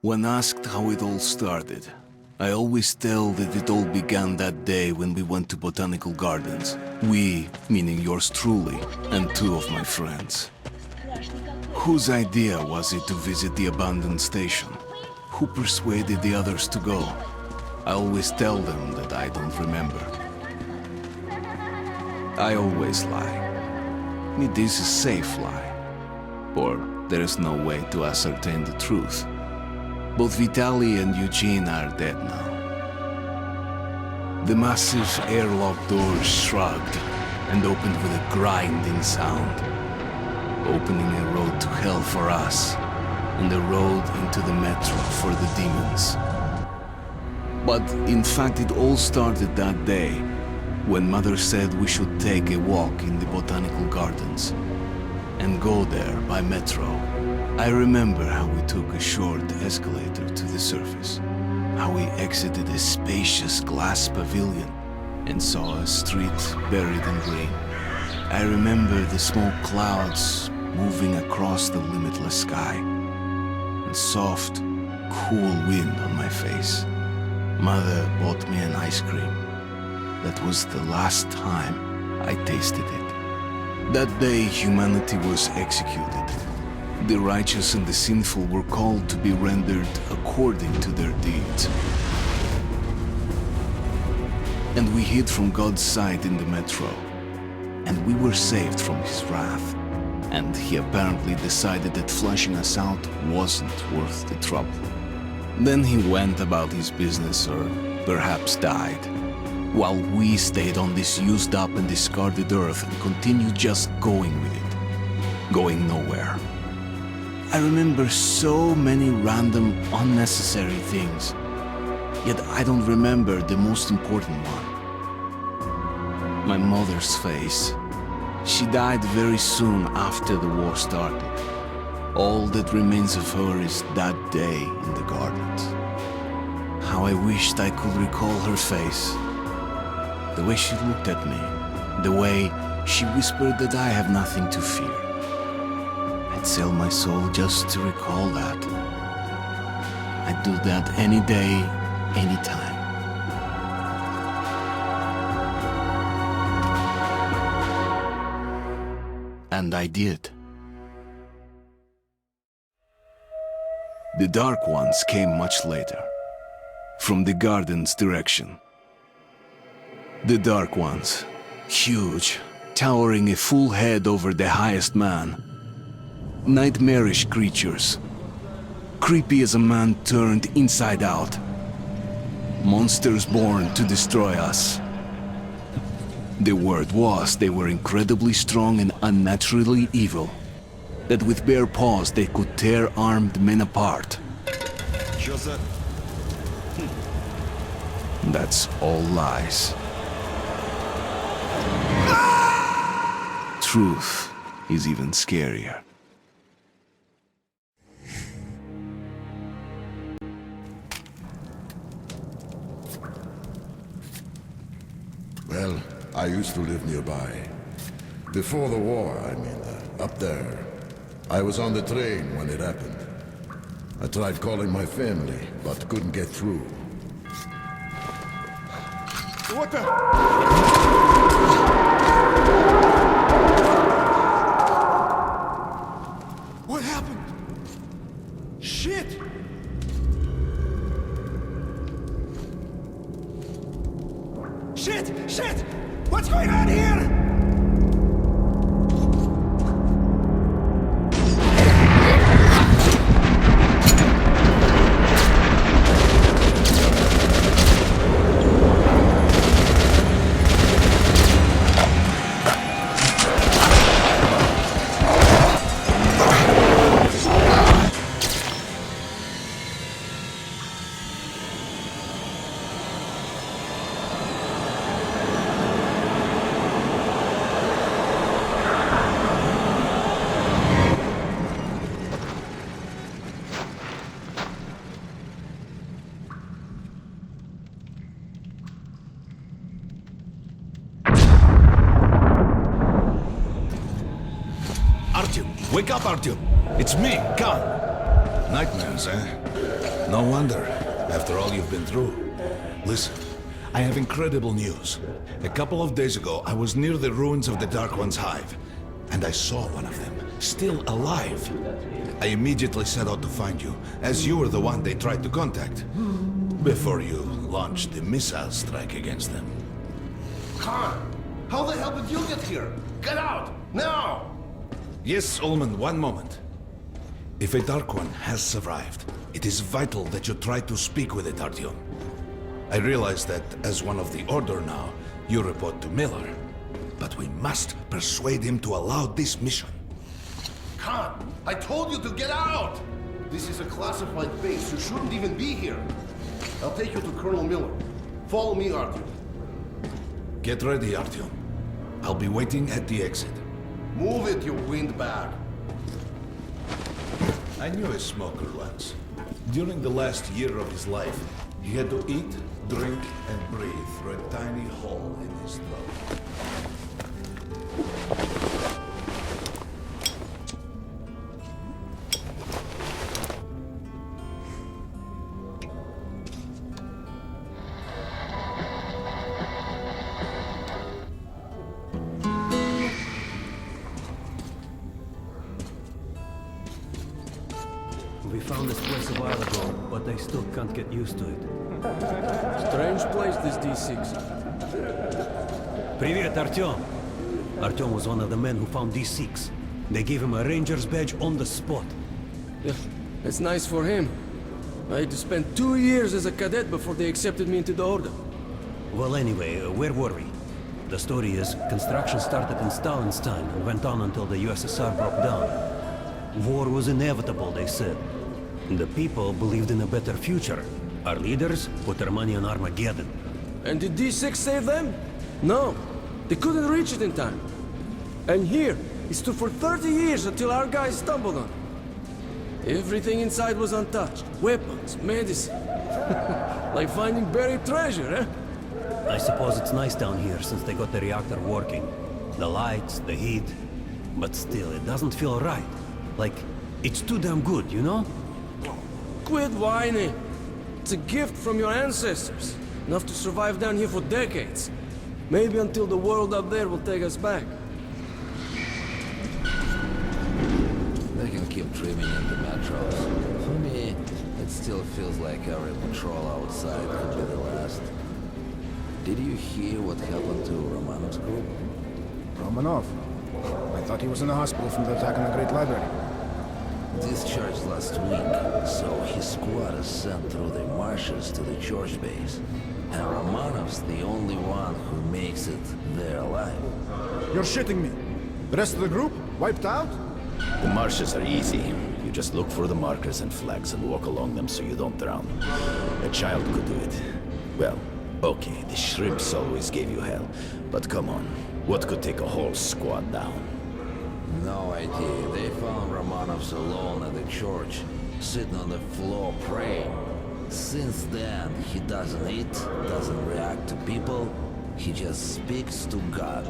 When asked how it all started, I always tell that it all began that day when we went to Botanical Gardens. We, meaning yours truly, and two of my friends. Whose idea was it to visit the abandoned station? Who persuaded the others to go? I always tell them that I don't remember. I always lie. It is a safe lie. Or there is no way to ascertain the truth. Both Vitaly and Eugene are dead now. The massive airlock doors shrugged and opened with a grinding sound, opening a road to hell for us and a road into the metro for the demons. But in fact, it all started that day when Mother said we should take a walk in the Botanical Gardens and go there by metro. I remember how we took a short escalator to the surface, how we exited a spacious glass pavilion and saw a street buried in green. I remember the smoke clouds moving across the limitless sky and soft, cool wind on my face. Mother bought me an ice cream. That was the last time I tasted it. That day, humanity was executed. The righteous and the sinful were called to be rendered according to their deeds. And we hid from God's sight in the metro. And we were saved from his wrath. And he apparently decided that flushing us out wasn't worth the trouble. Then he went about his business, or perhaps died, while we stayed on this used up and discarded earth and continued just going with it, going nowhere. I remember so many random, unnecessary things, yet I don't remember the most important one. My mother's face. She died very soon after the war started. All that remains of her is that day in the gardens. How I wished I could recall her face. The way she looked at me, the way she whispered that I have nothing to fear. I'd sell my soul just to recall that. I'd do that any day, any time. And I did. The Dark Ones came much later, from the garden's direction. The Dark Ones, huge, towering a full head over the highest man. Nightmarish creatures, creepy as a man turned inside out. Monsters born to destroy us. The word was they were incredibly strong and unnaturally evil, that with bare paws they could tear armed men apart. That's all lies. Truth is even scarier. Well, I used to live nearby. Before the war, up there. I was on the train when it happened. I tried calling my family, but couldn't get through. What the? What happened? Shit! Shit! Shit! What's going on here? Wake up, Artyom! It's me, Khan! Nightmares, eh? No wonder, after all you've been through. Listen, I have incredible news. A couple of days ago, I was near the ruins of the Dark One's hive, and I saw one of them, still alive. I immediately set out to find you, as you were the one they tried to contact, before you launched the missile strike against them. Khan, how the hell did you get here? Get out, now! Yes, Ullman, one moment. If a Dark One has survived, it is vital that you try to speak with it, Artyom. I realize that, as one of the Order now, you report to Miller. But we must persuade him to allow this mission. Khan, I told you to get out! This is a classified base. You shouldn't even be here. I'll take you to Colonel Miller. Follow me, Artyom. Get ready, Artyom. I'll be waiting at the exit. Move it, you windbag. I knew a smoker once. During the last year of his life, he had to eat, drink, and breathe through a tiny hole in his throat. We found this place a while ago, but I still can't get used to it. Strange place, this D6. Привет, Artyom! Artyom was one of the men who found D6. They gave him a ranger's badge on the spot. Yeah, it's nice for him. I had to spend 2 years as a cadet before they accepted me into the Order. Well, anyway, where were we? The story is, construction started in Stalin's time and went on until the USSR broke down. War was inevitable, they said. The people believed in a better future. Our leaders put their money on Armageddon. And did D6 save them? No. They couldn't reach it in time. And here, it stood for 30 years until our guys stumbled on it. Everything inside was untouched. Weapons, medicine. Like finding buried treasure, eh? I suppose it's nice down here since they got the reactor working. The lights, the heat. But still, it doesn't feel right. Like, it's too damn good, you know? Quit whining. It's a gift from your ancestors. Enough to survive down here for decades. Maybe until the world up there will take us back. They can keep dreaming in the metros. For me, it still feels like every patrol outside could be the last. Did you hear what happened to Romanov's group? Romanov? I thought he was in the hospital from the attack on the Great Library. Discharged last week, so his squad is sent through the marshes to the church base. And Romanov's the only one who makes it there alive. You're shitting me. The rest of the group? Wiped out? The marshes are easy. You just look for the markers and flags and walk along them so you don't drown. A child could do it. Well, okay, the shrimps always gave you hell. But come on, what could take a whole squad down? No idea. They found Romanov's alone at the church, sitting on the floor praying. Since then, he doesn't eat, doesn't react to people. He just speaks to God.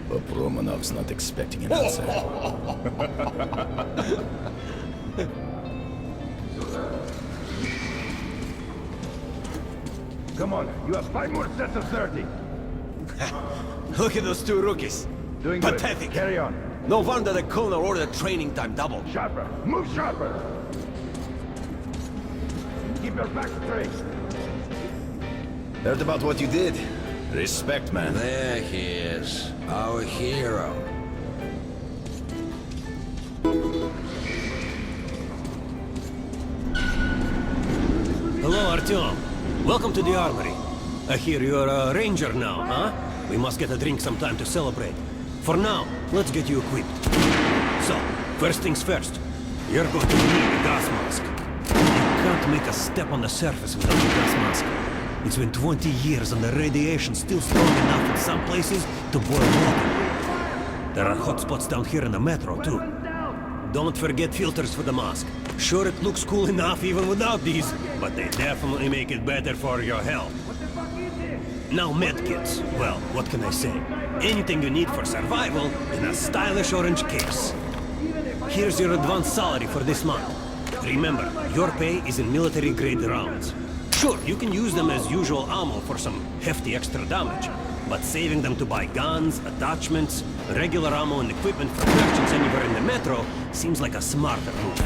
But Romanov's not expecting an answer. Come on, you have 5 more sets of 30. Look at those two rookies. Doing Pathetic. Good. Carry on. No wonder the colonel ordered training time double. Sharper. Move sharper. Keep your back straight. Heard about what you did. Respect, man. There he is, our hero. Hello, Artyom. Welcome to the armory. I hear you're a ranger now, huh? We must get a drink sometime to celebrate. For now, let's get you equipped. So, first things first. You're going to need a gas mask. You can't make a step on the surface without a gas mask. It's been 20 years and the radiation's still strong enough in some places to boil water. There are hot spots down here in the metro, too. Don't forget filters for the mask. Sure, it looks cool enough even without these, but they definitely make it better for your health. Now medkits. Well, what can I say? Anything you need for survival in a stylish orange case. Here's your advance salary for this month. remember, your pay is in military-grade rounds. Sure, you can use them as usual ammo for some hefty extra damage, but saving them to buy guns, attachments, regular ammo and equipment for merchants anywhere in the metro seems like a smarter move.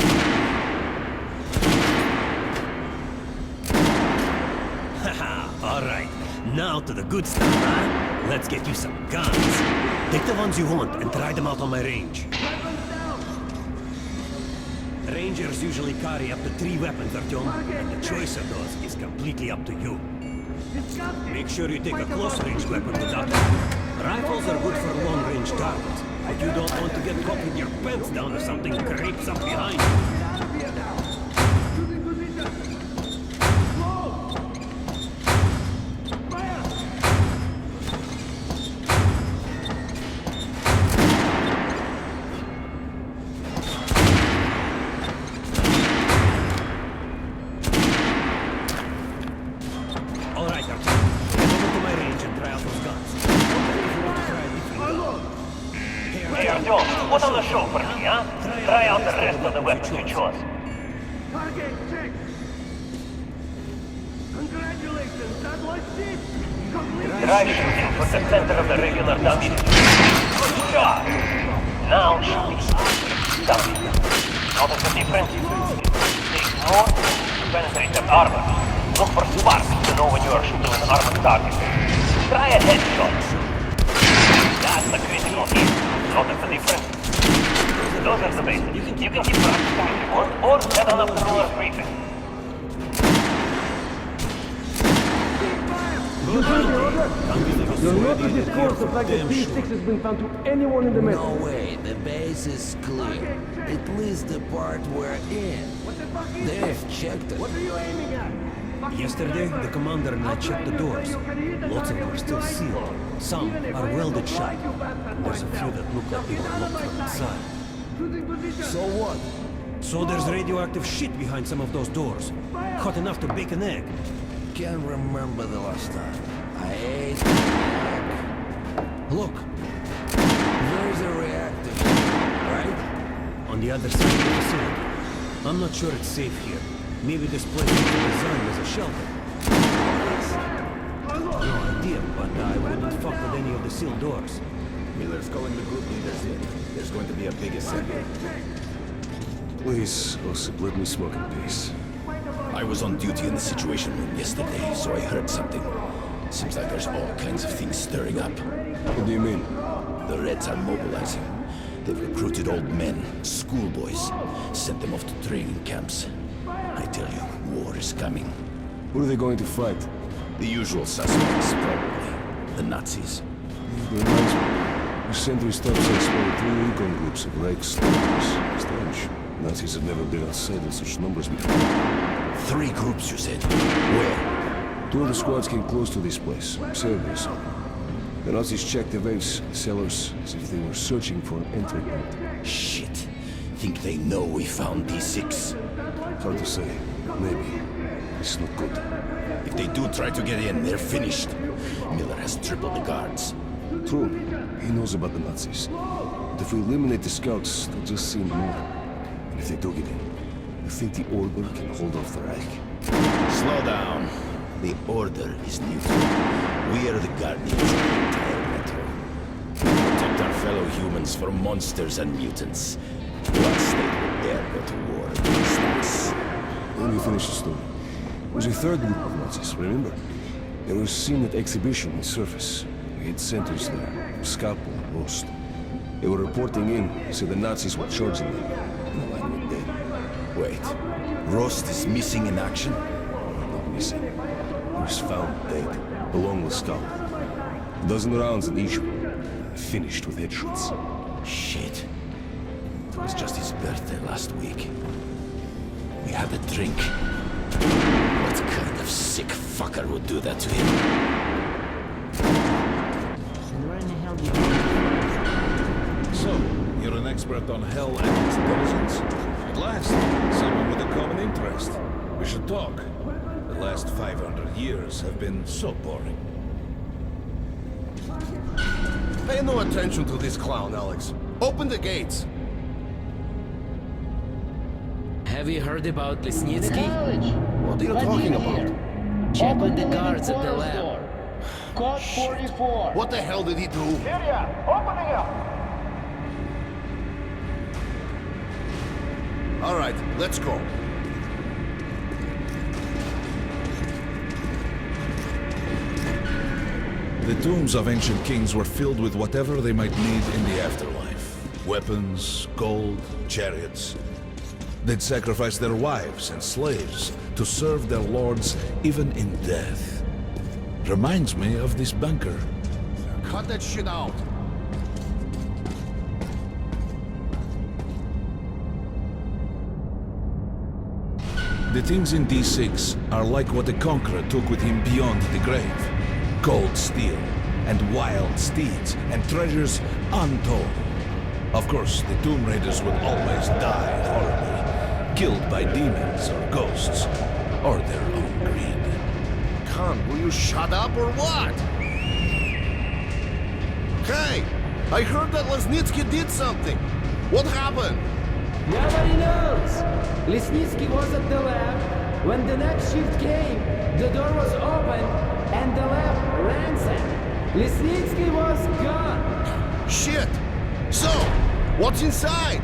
Haha, alright. Now to the good stuff, huh? Let's get you some guns. Take the ones you want and try them out on my range. Rangers usually carry up to 3 weapons, Artyom, and the choice of those is completely up to you. Make sure you take a close-range weapon with that. Rifles are good for long-range targets, but you don't want to get caught with your pants down if something creeps up behind you. Put on the show for me, huh? Try out the rest of the weapons you chose. Target check! Congratulations, that was it! Try shooting for the center of the regular dummy. Good job! Now shoot dummy. Notice the difference? Take north, penetrate the armor. Look for sparks to know when you are shooting an armored target. Try a headshot. That's the critical hit. Notice the difference? Those are the basics. You can keep practicing if you want, or head on up to ruler's briefing. You'll not discourse the fact that P6 has been found to anyone in the metro. No way, the base is clear. At least the part we're in. They've checked it. What are you aiming at? Yesterday, the commander and I checked the doors. Lots of them are still sealed. Some are welded shut. There's a few that look like they were locked from inside. So what? So there's radioactive shit behind some of those doors. Hot enough to bake an egg. Can't remember the last time. I ate an egg. Look. There's a reactor here, right? On the other side of the facility. I'm not sure it's safe here. Maybe this place was designed as a shelter. No idea, but I wouldn't fuck with any of the sealed doors. Miller's calling the group leaders in. There's going to be a big assembly. Please, Osip, let me smoke in peace. I was on duty in the Situation Room yesterday, so I heard something. Seems like there's all kinds of things stirring up. What do you mean? The Reds are mobilizing. They've recruited old men, schoolboys, sent them off to training camps. I tell you, war is coming. Who are they going to fight? The usual suspects, probably. The Nazis. Reminds me. The sentry stops us for 3 recon groups of Reichsstanders. Strange. Nazis have never been outside in such numbers before. 3 groups, you said? Where? 2 of the squads came close to this place. Servers. The Nazis checked the vents, cellars, as if they were searching for an entry point. Shit. Think they know we found D6? Hard to say. Maybe. It's not good. If they do try to get in, they're finished. Miller has tripled the guards. True. He knows about the Nazis. But if we eliminate the scouts, they'll just send more. And if they do get in, you think the Order can hold off the Reich? Slow down. The Order is neutral. We are the guardians of the entire metro. We protect our fellow humans from monsters and mutants. What state would dare go to war against us? Let me finish the story. There was a 3rd group of Nazis, remember? They were seen at exhibition in Surface. We had sentries there, Scalpel and Rost. They were reporting in, said the Nazis were charging them. And the line went dead. Wait, Rost is missing in action? Not missing. He was found dead, along with Scalpel. A dozen rounds in each one, finished with headshots. Shit. It was just his birthday last week. We had a drink. What kind of sick fucker would do that to him? So, you're an expert on hell and its denizens? At last, someone with a common interest. We should talk. The last 500 years have been so boring. Pay no attention to this clown, Alex. Open the gates. Have you heard about Lesnitsky? What are you talking about? Check with the guards at the lab. Code 44. What the hell did he do? Area, opening up. All right, let's go. The tombs of ancient kings were filled with whatever they might need in the afterlife. Weapons, gold, chariots. They'd sacrifice their wives and slaves to serve their lords even in death. Reminds me of this bunker. Cut that shit out. The things in D6 are like what the Conqueror took with him beyond the grave. Gold steel, and wild steeds, and treasures untold. Of course, the Tomb Raiders would always die horribly, killed by demons or ghosts, or their own greed. Khan, will you shut up or what? Hey, I heard that Lesnitsky did something. What happened? Nobody knows! Lesnitsky was at the lab. When the next shift came, the door was open and the lab ransacked. Lesnitsky was gone. Shit! So, what's inside?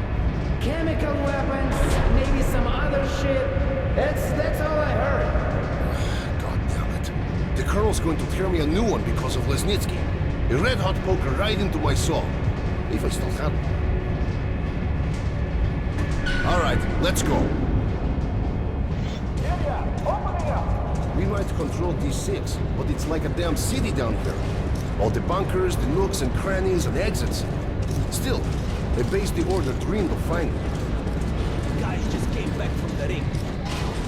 Chemical weapons, maybe some other shit. That's all I heard. God damn it. The Colonel's going to tear me a new one because of Lesnitsky. A red-hot poker right into my soul. If I still have it. All right, let's go. Area, opening up. We might control D6, but it's like a damn city down here. All the bunkers, the nooks and crannies and exits. Still, a base the Order dreamed of finding. Guys just came back from the ring.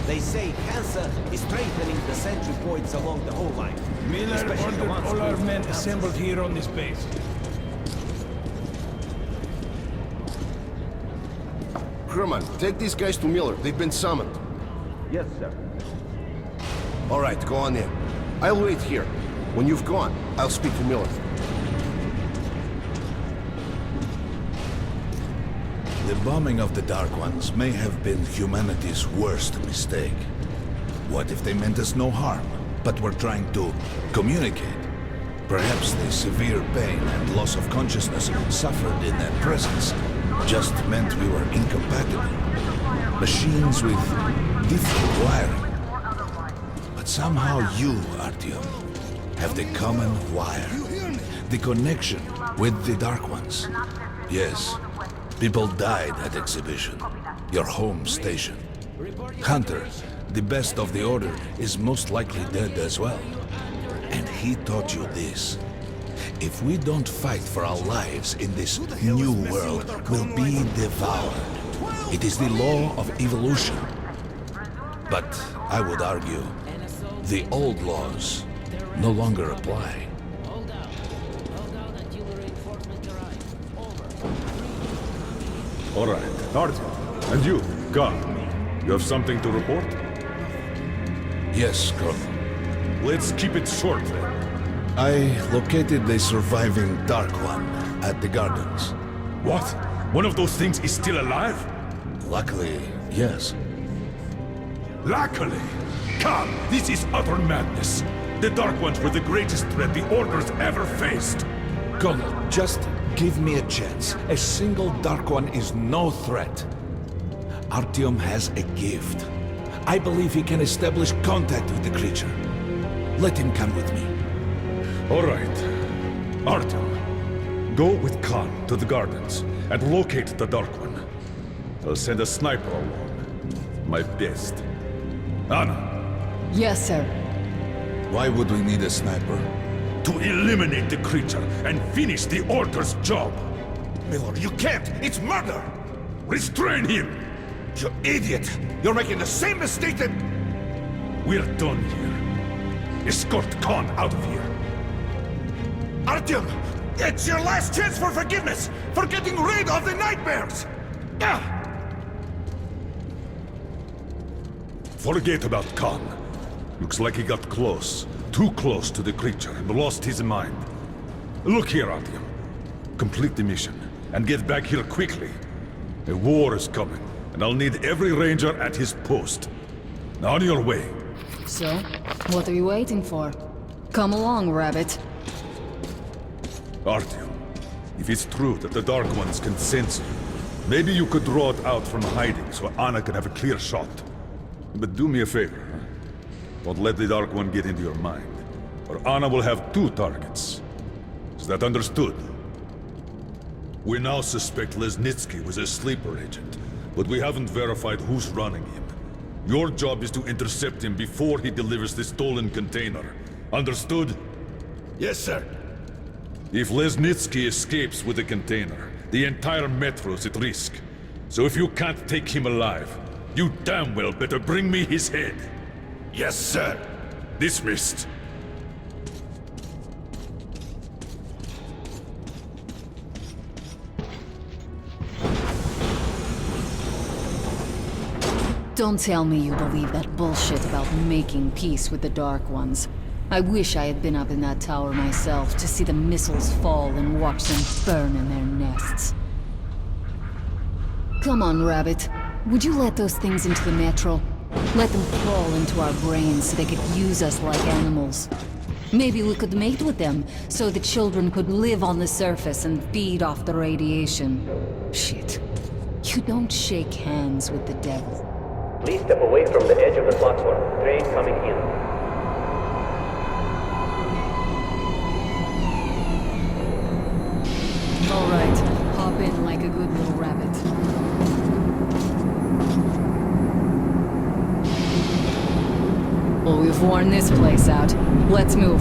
They say Hansa is strengthening the sentry points along the whole line. Miller Especially the ordered ones all our close to men the assembled here on this base. Herman, take these guys to Miller. They've been summoned. Yes, sir. All right, go on in. I'll wait here. When you've gone, I'll speak to Miller. The bombing of the Dark Ones may have been humanity's worst mistake. What if they meant us no harm, but were trying to communicate? Perhaps the severe pain and loss of consciousness suffered in their presence just meant we were incompatible. Machines with different wiring. But somehow you, Artyom, have the common wire. The connection with the Dark Ones. Yes, people died at Exhibition, your home station. Hunter, the best of the Order, is most likely dead as well. And he taught you this. If we don't fight for our lives in this new world, we'll be devoured. It is the law of evolution. But I would argue, the old laws no longer apply. Hold out until the reinforcements arrive. Over. All right, Artyom. And you, God, you have something to report? Yes, Colonel. Let's keep it short then. I located the surviving Dark One at the gardens. What? One of those things is still alive? Luckily, yes. Luckily! Come, this is utter madness. The Dark Ones were the greatest threat the Order's ever faced. Colonel, just give me a chance. A single Dark One is no threat. Artyom has a gift. I believe he can establish contact with the creature. Let him come with me. All right. Artyom, go with Khan to the gardens and locate the Dark One. I'll send a sniper along. My best. Anna. Yes, sir. Why would we need a sniper? To eliminate the creature and finish the Order's job. Miller, you can't! It's murder! Restrain him! You idiot! You're making the same mistake that... We're done here. Escort Khan out of here. Artyom! It's your last chance for forgiveness! For getting rid of the nightmares! Forget about Khan. Looks like he got close. Too close to the creature and lost his mind. Look here, Artyom. Complete the mission and get back here quickly. A war is coming, and I'll need every ranger at his post. Now on your way. So, what are you waiting for? Come along, Rabbit. Artyom, if it's true that the Dark Ones can sense you, maybe you could draw it out from hiding so Anna can have a clear shot. But do me a favor, huh? Don't let the Dark One get into your mind, or Anna will have 2 targets. Is that understood? We now suspect Lesnitsky was a sleeper agent, but we haven't verified who's running him. Your job is to intercept him before he delivers the stolen container. Understood? Yes, sir. If Lesnitsky escapes with the container, the entire metro's at risk. So if you can't take him alive, you damn well better bring me his head. Yes, sir. Dismissed. Don't tell me you believe that bullshit about making peace with the Dark Ones. I wish I had been up in that tower myself to see the missiles fall and watch them burn in their nests. Come on, Rabbit. Would you let those things into the metro? Let them crawl into our brains so they could use us like animals. Maybe we could mate with them, so the children could live on the surface and feed off the radiation. Shit. You don't shake hands with the devil. Please step away from the edge of the platform. Train coming in. All right, hop in like a good little rabbit. Well, we've worn this place out. Let's move.